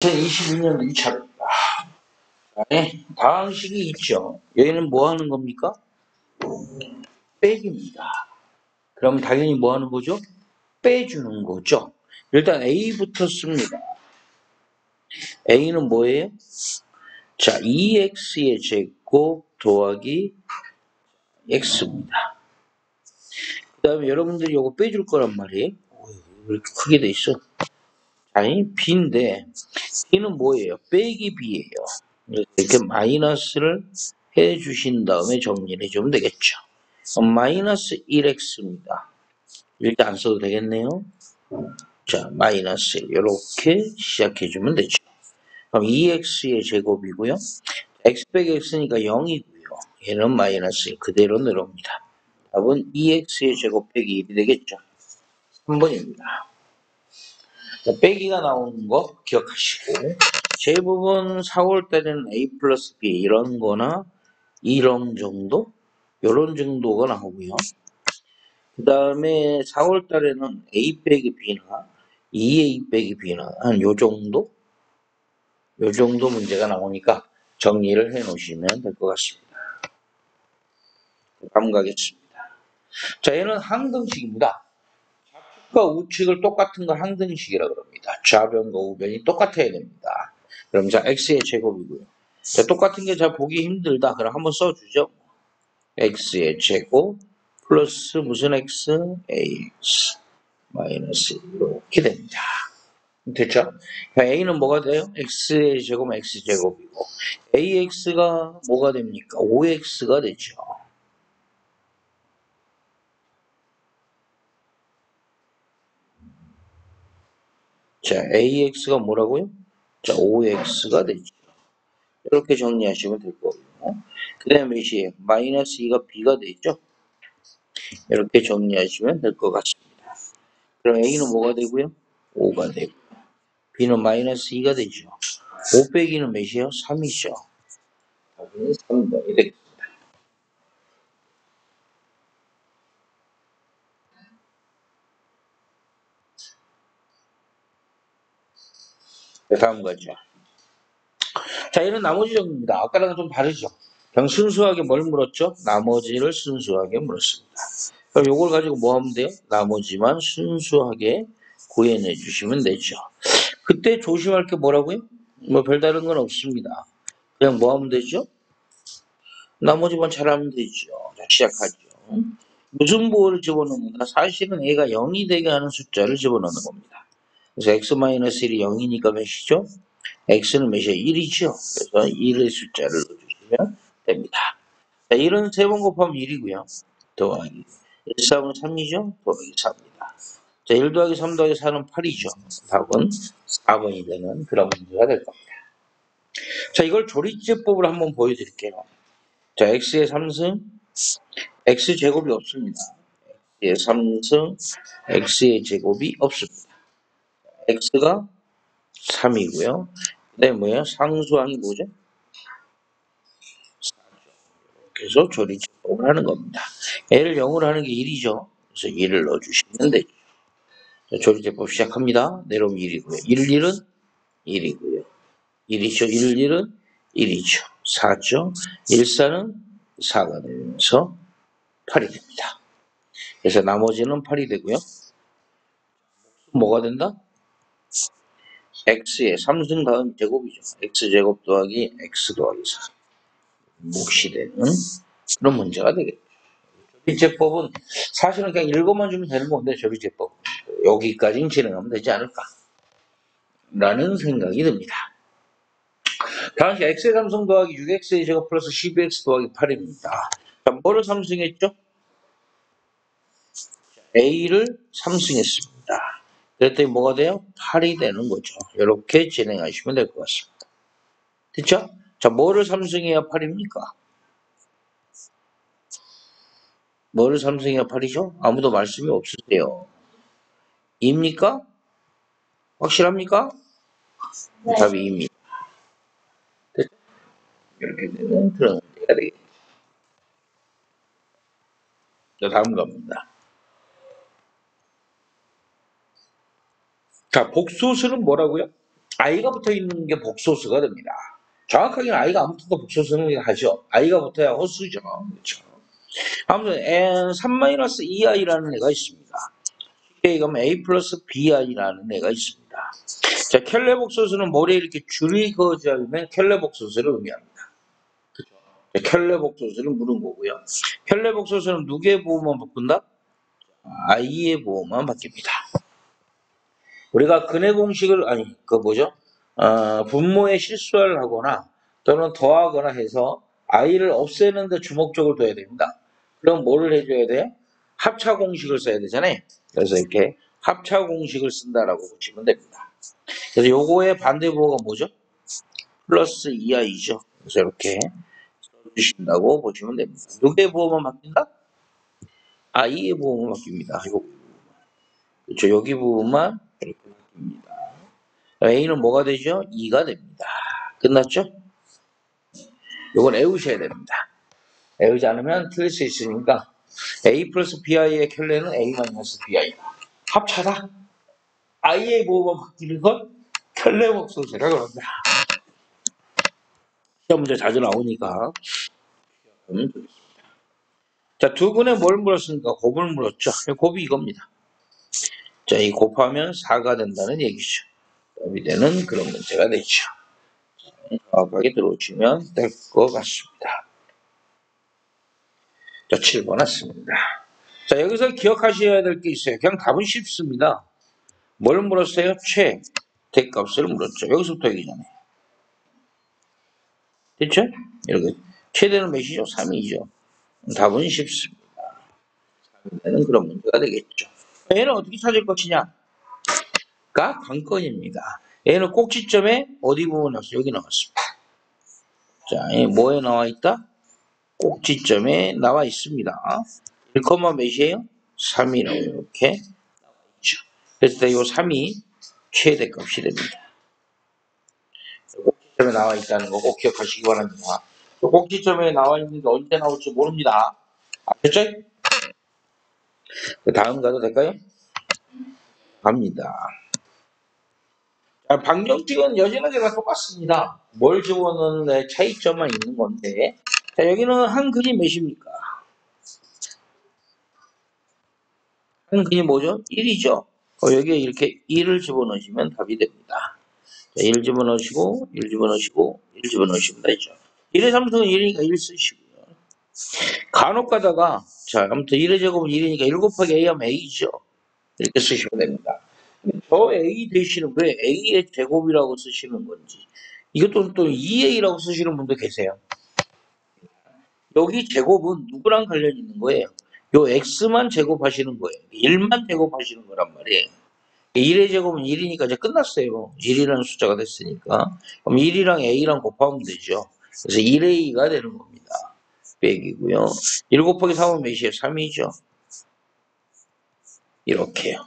2022년도 2차입니다. 네, 다항식이 있죠. 여기는 뭐 하는 겁니까? 빼기입니다. 그럼 당연히 뭐 하는 거죠? 빼주는 거죠. 일단 A부터 씁니다. A는 뭐예요? 자, 2x의 제곱 더하기 x입니다. 그 다음에 여러분들이 이거 빼줄 거란 말이에요. 왜 이렇게 크게 돼 있어? 아니, B인데, B는 뭐예요? 빼기 B예요. 이렇게 마이너스를 해 주신 다음에 정리를 해주면 되겠죠. 마이너스 1x입니다. 이렇게 안 써도 되겠네요. 자, 마이너스 이렇게 시작해주면 되죠. 그럼 2x의 제곱이고요. x 빼기 x니까 0이고요. 얘는 마이너스 그대로 내려옵니다. 답은 2x의 제곱 빼기 1이 되겠죠. 3번입니다. 빼기가 나오는 거 기억하시고 제부분 4월 달에는 a 플러스 b 이런 거나 이런 정도? 이런 정도가 나오고요. 그 다음에 4월 달에는 A 빼기 B나 2A 빼기 B나 한 요 정도? 요 정도 문제가 나오니까 정리를 해 놓으시면 될 것 같습니다. 다음 가겠습니다. 자, 얘는 항등식입니다. 좌측과 우측을 똑같은 거 항등식이라고 합니다. 좌변과 우변이 똑같아야 됩니다. 그럼 자, x의 제곱이고요. 자, 똑같은 게 잘 보기 힘들다. 그럼 한번 써주죠. x의 제곱 플러스 무슨 x? ax 마이너스 이렇게 됩니다. 됐죠? a는 뭐가 돼요? x의 제곱은 x제곱이고 ax가 뭐가 됩니까? 5x가 되죠. 자, ax가 뭐라고요? 자, 5x가 되죠. 이렇게 정리하시면 될 거고요. 그 다음에 몇이에요? 마이너스 2가 b가 되죠? 이렇게 정리하시면 될 것 같습니다. 그럼 a는 뭐가 되고요? 5가 되고 b는 마이너스 2가 되죠. 5 빼기는 몇이에요? 3이죠. 답은 3번이 되겠습니다. 다음 거죠. 자, 얘는 나머지 정리입니다. 아까랑 좀 다르죠. 그냥 순수하게 뭘 물었죠? 나머지를 순수하게 물었습니다. 그럼 이걸 가지고 뭐 하면 돼요? 나머지만 순수하게 구해내 주시면 되죠. 그때 조심할 게 뭐라고요? 뭐 별다른 건 없습니다. 그냥 뭐 하면 되죠? 나머지만 잘하면 되죠. 자, 시작하죠. 무슨 부호를 집어넣는다? 사실은 A가 0이 되게 하는 숫자를 집어넣는 겁니다. 그래서 x-1이 0이니까 몇이죠? x는 몇이에요? 1이죠. 그래서 1의 숫자를 넣어주시면 됩니다. 자, 1은 3번 곱하면 1이고요. 더하기 1, 3은 3이죠. 더하기 4입니다. 자, 1 더하기 3 더하기 4는 8이죠. 답은 4번이 되는 그런 문제가 될 겁니다. 자, 이걸 조리제법을 한번 보여드릴게요. 자, x의 3승, x제곱이 없습니다. x의 3승, x의 제곱이 없습니다. x가 3이고요. 그 다음에 뭐예요? 상수항이 뭐죠? 그래서 조리제법을 하는 겁니다. L을 0으로 하는 게 1이죠. 그래서 1을 넣어주시면 되죠. 자, 조리제법 시작합니다. 내려오면 1이고요. 1, 1은 1이고요. 1이죠. 1, 1은 1이죠. 4죠. 1, 4는 4가 되면서 8이 됩니다. 그래서 나머지는 8이 되고요. 뭐가 된다? x의 3승 다음 제곱이죠. x제곱 더하기 x 더하기 4. 몫이 되는 그런 문제가 되겠죠. 조리제법은 사실은 그냥 읽어만 주면 되는 건데 조리제법 여기까지는 진행하면 되지 않을까 라는 생각이 듭니다. 다시 x의 3승 더하기 6x의 제곱 플러스 12x 더하기 8입니다. 자, 뭐를 3승했죠? a를 3승했습니다. 그랬더니 뭐가 돼요? 8이 되는 거죠. 이렇게 진행하시면 될 것 같습니다. 됐죠? 자, 뭐를 3승해야 8입니까? 뭐를 3승해야 8이죠? 아무도 말씀이 없으세요. 입니까? 확실합니까? 네. 답이 입니다. 됐죠? 이렇게 되면 그런 문제가 되겠죠. 자, 다음 겁니다. 자, 복수수는 뭐라고요? i가 붙어 있는 게 복소수가 됩니다. 정확하게는 i가 안 붙어도 복소수는 하죠. i가 붙어야 호수죠. 그렇죠. 아무튼 n 3-2i라는 애가 있습니다. 쉽게 가면 a 플러스 bi라는 애가 있습니다. 자, 켈레 복소수는 머리에 이렇게 줄이 그어져 있는 켈레 복소수를 의미합니다. 자, 켈레 복소수를 물은 거고요. 켈레 복소수는 누구의 부호만 바꾼다? i의 부호만 바뀝니다. 우리가 근해 공식을 아니 그 뭐죠? 분모에 실수를 하거나 또는 더하거나 해서 i를 없애는 데 주목적으로 둬야 됩니다. 그럼 뭐를 해줘야 돼요? 합차 공식을 써야 되잖아요. 그래서 이렇게 합차 공식을 쓴다라고 보시면 됩니다. 그래서 요거의 반대 부호가 뭐죠? 플러스 2i죠. 그래서 이렇게 써주신다고 보시면 됩니다. 누구의 부호만 바뀐다? i의 부호만 바뀝니다. 그렇죠. 여기 부분만 이렇게 바뀝니다. a는 뭐가 되죠? 2가 됩니다. 끝났죠? 이건 외우셔야 됩니다. 외우지 않으면 틀릴 수 있으니까 a 플러스 bi의 켤레는 a 마이너스 bi 합차다. i의 부호만 바뀌는 건 켤레 목소리라 그런다. 시험 문제 자주 나오니까. 자, 두 분에 뭘 물었습니까? 곱을 물었죠. 곱이 이겁니다. 자, 이 곱하면 4가 된다는 얘기죠. 답이 되는 그런 문제가 되죠. 정확하게 들어오시면 될 것 같습니다. 자, 7번 왔습니다. 자, 여기서 기억하셔야 될 게 있어요. 그냥 답은 쉽습니다. 뭘 물었어요? 대값을 물었죠. 여기서부터 얘기 전에. 됐죠? 이렇게. 최대는 몇이죠? 3이죠. 답은 쉽습니다. 되는 그런 문제가 되겠죠. 얘는 어떻게 찾을 것이냐? 가 관건입니다. 얘는 꼭지점에 어디 부분 나왔어? 여기 나왔습니다. 자, 뭐에 나와 있다? 꼭지점에 나와 있습니다. 1, 몇이에요? 3이라고 이렇게 나와 있죠. 그래서 이 3이 최대값이 됩니다. 꼭지점에 나와 있다는 거 꼭 기억하시기 바랍니다. 꼭지점에 나와 있는 게 언제 나올지 모릅니다. 아셨죠? 다음 가도 될까요? 갑니다. 방정식은 여전하게 다 똑같습니다. 뭘 집어넣는 차이점만 있는 건데. 자, 여기는 한 근이 몇입니까? 한 근이 뭐죠? 1이죠. 여기에 이렇게 1을 집어넣으시면 답이 됩니다. 자, 1 집어넣으시고, 1 집어넣으시고, 1 집어넣으시면 되죠. 1의 3승은 1이니까 1 쓰시고요. 간혹 가다가, 자, 아무튼 1의 제곱은 1이니까 1 곱하기 A 하면 A죠. 이렇게 쓰시면 됩니다. 저 A 대신에 왜 A의 제곱이라고 쓰시는 건지. 이것도 또 2A라고 쓰시는 분도 계세요. 여기 제곱은 누구랑 관련 있는 거예요? 요 X만 제곱하시는 거예요. 1만 제곱하시는 거란 말이에요. 1의 제곱은 1이니까 이제 끝났어요. 1이라는 숫자가 됐으니까. 그럼 1이랑 A랑 곱하면 되죠. 그래서 1A가 되는 겁니다. 빼기고요. 1 곱하기 3은 몇이에요? 3이죠. 이렇게요.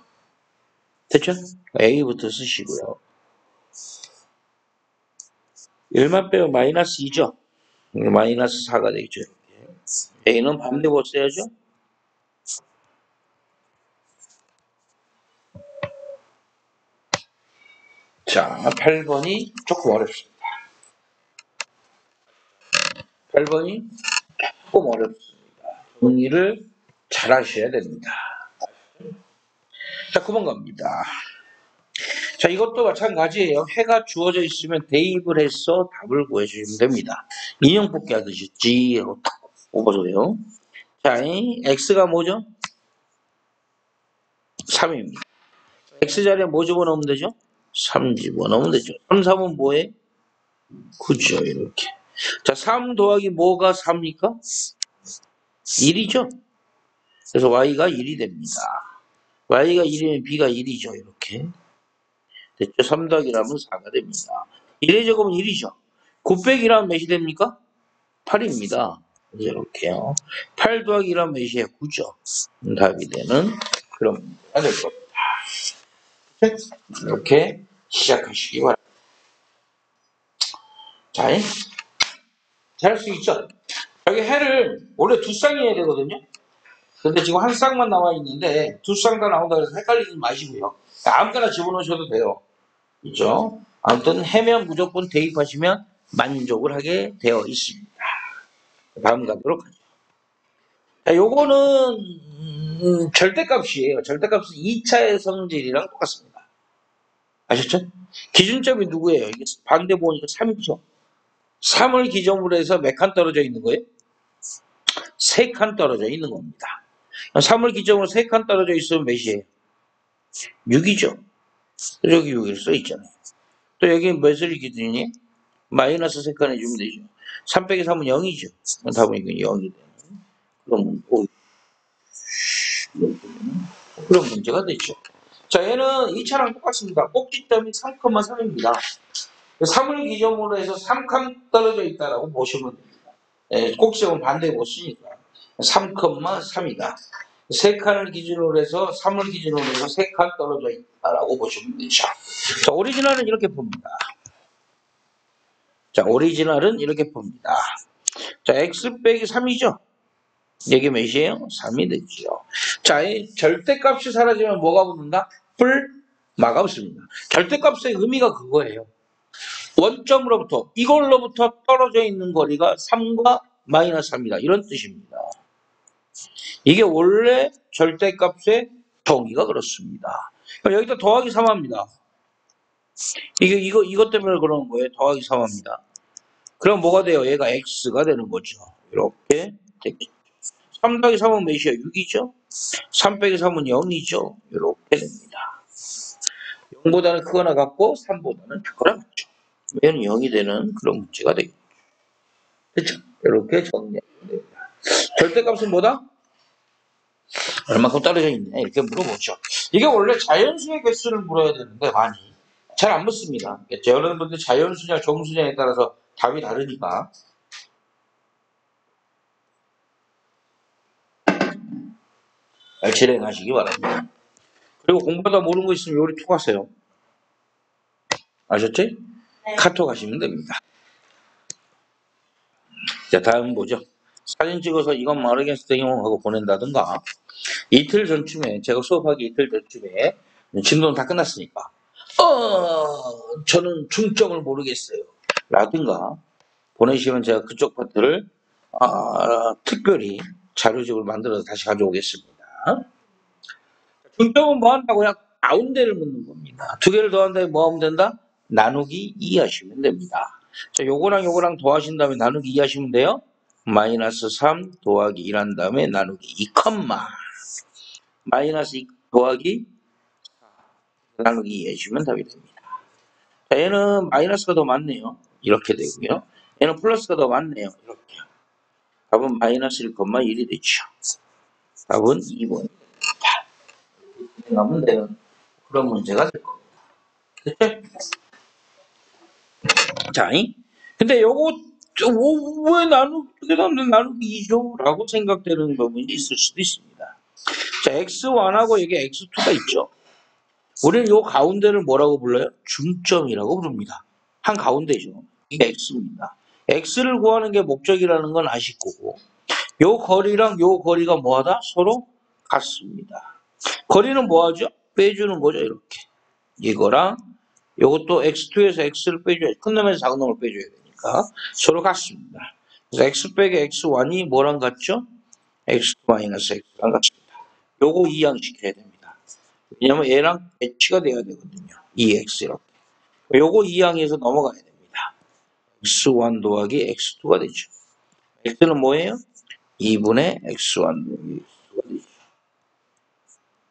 됐죠? A부터 쓰시고요. 1만 빼면 마이너스 2죠. 마이너스 4가 되겠죠. 이렇게. A는 반대로 써야죠. 자, 8번이 조금 어렵습니다. 8번이 조금 어렵습니다. 정리를 잘 하셔야 됩니다. 자, 9번 갑니다. 자, 이것도 마찬가지예요. 해가 주어져 있으면 대입을 해서 답을 구해주시면 됩니다. 인형 뽑기 하듯이 G 하고 딱 뽑아줘요. 자, 이 X가 뭐죠? 3입니다. X 자리에 뭐 집어넣으면 되죠? 3 집어넣으면 되죠. 3, 3은 뭐에? 9죠, 이렇게. 자, 3 더하기 뭐가 4입니까? 1이죠. 그래서 Y가 1이 됩니다. Y가 1이면 B가 1이죠, 이렇게. 됐죠? 3 더하기라면 4가 됩니다. 1의 제곱은 1이죠. 9 빼기라면 몇이 됩니까? 8입니다. 이렇게요. 8 더하기라면 몇이에요? 9죠. 답이 되는 그런 문제가 될 겁니다. 이렇게 시작하시기 바랍니다. 자, 잘 할 수 있죠? 여기 해를 원래 두 쌍이어야 되거든요. 근데 지금 한 쌍만 나와 있는데 두 쌍 다 나온다 그래서 헷갈리지 마시고요. 아무거나 집어넣으셔도 돼요. 있죠? 아무튼 해면 무조건 대입하시면 만족을 하게 되어 있습니다. 다음 가도록 하죠. 자, 요거는 절대값이에요. 절대값은 2차의 성질이랑 똑같습니다. 아셨죠? 기준점이 누구예요? 이게 반대 보니까 3이죠. 3을 기점으로 해서 몇 칸 떨어져 있는 거예요? 3칸 떨어져 있는 겁니다. 3을 기점으로 3칸 떨어져 있으면 몇이에요? 6이죠. 여기 6일 써 있잖아요. 또 여기 몇을 기준이니? 마이너스 3칸 해주면 되죠. 3 빼기 3은 0이죠. 답은 이건 0이 되는 그런, 그런 문제가 되죠. 자, 얘는 2차랑 똑같습니다. 꼭지점이 3,3입니다. 3을 기점으로 해서 3칸 떨어져 있다라고 보시면 됩니다. 예, 꼭지점은 반대 못 쓰니까. 3,3이다. 3칸을 기준으로 해서 3을 기준으로 해서 3칸 떨어져 있다라고 보시면 되죠. 자, 오리지널은 이렇게 봅니다. 자, 오리지널은 이렇게 봅니다. 자, x 빼기 3이죠. 이게 몇이에요? 3이 되죠. 자, 이 절대값이 사라지면 뭐가 붙는다? 마가 붙습니다. 절대값의 의미가 그거예요. 원점으로부터 이걸로부터 떨어져 있는 거리가 3과 마이너스 3이다. 이런 뜻입니다. 이게 원래 절대값의 정의가 그렇습니다. 여기다 더하기 3합니다. 이것 때문에 그러는 거예요. 더하기 3합니다. 그럼 뭐가 돼요? 얘가 x가 되는 거죠. 이렇게 되겠죠. 3 더하기 3은 몇이야? 6이죠? 3 빼기 3은 0이죠? 이렇게 됩니다. 0보다는 크거나 같고 3보다는 작거나 같죠. 얘는 0이 되는 그런 문제가 되겠죠. 그렇죠? 이렇게 정리하면 됩니다. 절대값은 뭐다? 얼마큼 떨어져 있냐? 이렇게 물어보죠. 이게 원래 자연수의 개수를 물어야 되는데 많이 잘 안 묻습니다. 여러분들 자연수냐 정수냐에 따라서 답이 다르니까 잘 실행하시기 바랍니다. 그리고 공부하다 모르는 거 있으면 요리 톡 하세요. 아셨지? 네. 카톡 하시면 됩니다. 자, 다음 보죠. 사진 찍어서 이건 마르겐스 대용하고 보낸다든가 이틀 전쯤에 제가 수업하기 이틀 전쯤에 진도는 다 끝났으니까 저는 중점을 모르겠어요. 라든가 보내시면 제가 그쪽 파트를 특별히 자료집을 만들어서 다시 가져오겠습니다. 중점은 뭐 한다고요? 가운데를 묻는 겁니다. 두 개를 더한다면 뭐 하면 된다? 나누기 2 하시면 됩니다. 자, 요거랑 더하신 다음에 나누기 2 하시면 돼요. 마이너스 3 더하기 1 한 다음에 나누기 2 컴마 마이너스 2 더하기 4 나누기 2 해주시면 답이 됩니다. 자, 얘는 마이너스가 더 많네요. 이렇게 되고요. 얘는 플러스가 더 많네요. 이렇게. 답은 마이너스 1,1이 되죠. 답은 2번. 진행하면 되는 그런 문제가 될 겁니다. 됐죠? 자, 근데 요거 왜 나누기 2죠? 라고 생각되는 부분이 있을 수도 있습니다. 자, x1하고 여기 x2가 있죠. 우리는 요 가운데를 뭐라고 불러요? 중점이라고 부릅니다. 한 가운데죠. 이게 x입니다. x를 구하는 게 목적이라는 건 아실 거고 요 거리랑 요 거리가 뭐하다? 서로 같습니다. 거리는 뭐하죠? 빼주는 거죠. 이렇게. 이거랑 요것도 x2에서 x를 빼줘야 큰 놈에서 작은 놈을 빼줘야 되니까 서로 같습니다. 그래서 x 빼기 x1이 뭐랑 같죠? x 마이너스 x랑 같습니다. 요거 이항시켜야 됩니다. 왜냐면 얘랑 배치가 돼야 되거든요. 2x 이렇게. 요거 이항해서 넘어가야 됩니다. x1 더하기 x2가 되죠. x는 뭐예요? 2분의 x1 더하기 x가 되죠.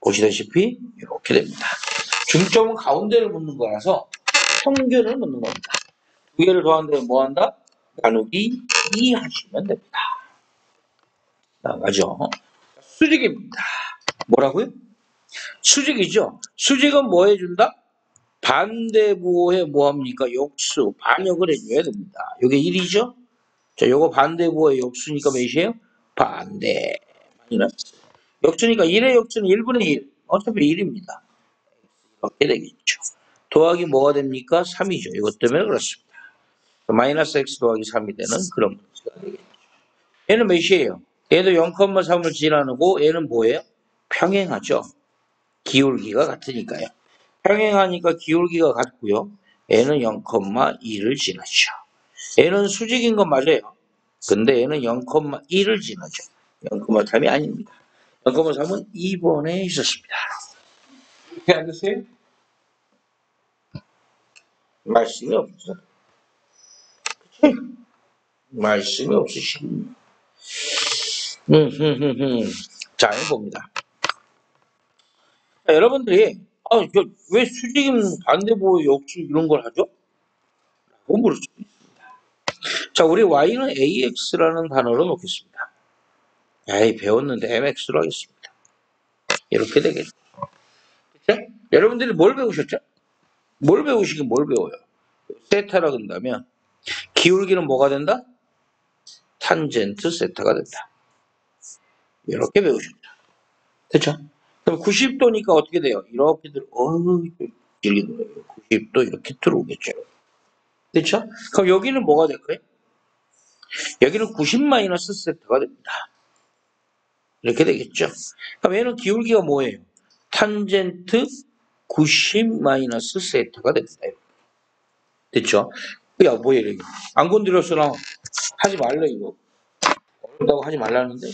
보시다시피 이렇게 됩니다. 중점은 가운데를 묻는 거라서 평균을 묻는 겁니다. 두 개를 더한다면 뭐 한다? 나누기 2 하시면 됩니다. 나가죠. 수직입니다. 뭐라고요? 수직이죠. 수직은 뭐 해준다? 반대부호에 뭐합니까? 역수, 반역을 해줘야 됩니다. 이게 1이죠? 자, 요거 반대부호의 역수니까 몇이에요? 반대. 마이너스. 역수니까 1의 역수는 1분의 1. 어차피 1입니다. 이렇게 되겠죠. 더하기 뭐가 됩니까? 3이죠. 이것 때문에 그렇습니다. 마이너스 x 더하기 3이 되는 그런 문제가 되겠죠. 얘는 몇이에요? 얘도 0,3을 지나고 얘는 뭐예요? 평행하죠. 기울기가 같으니까요. 평행하니까 기울기가 같고요. N은 0,2를 지나죠. N은 수직인 건 맞아요. 근데 N은 0,1을 지나죠. 0,3이 아닙니다. 0,3은 2번에 있었습니다. 이렇게 안 되세요? 말씀이 없어. 그치? 말씀이 없으시군요. 자, 해봅니다. 자, 여러분들이, 왜 수직인 반대보호 역수 이런 걸 하죠? 라고 물을 수 있습니다. 자, 우리 Y는 AX라는 단어로 놓겠습니다. 에이, 배웠는데 MX로 하겠습니다. 이렇게 되겠죠. 그렇죠? 여러분들이 뭘 배우셨죠? 뭘 배우시긴 뭘 배워요? 세타라 그런다면 기울기는 뭐가 된다? 탄젠트 세타가 된다. 이렇게 배우셨죠. 그렇죠? 그럼 90도니까 어떻게 돼요? 이렇게 길게 들어요. 90도 이렇게 들어오겠죠. 그렇죠? 그럼 여기는 뭐가 될까요? 여기는 90 마이너스 세타가 됩니다. 이렇게 되겠죠. 그럼 얘는 기울기가 뭐예요? 탄젠트 90 마이너스 세타가 됩니다. 됐죠? 야, 뭐야, 이게. 안 건드렸으나 하지 말래, 이거. 어렵다고 하지 말라는데?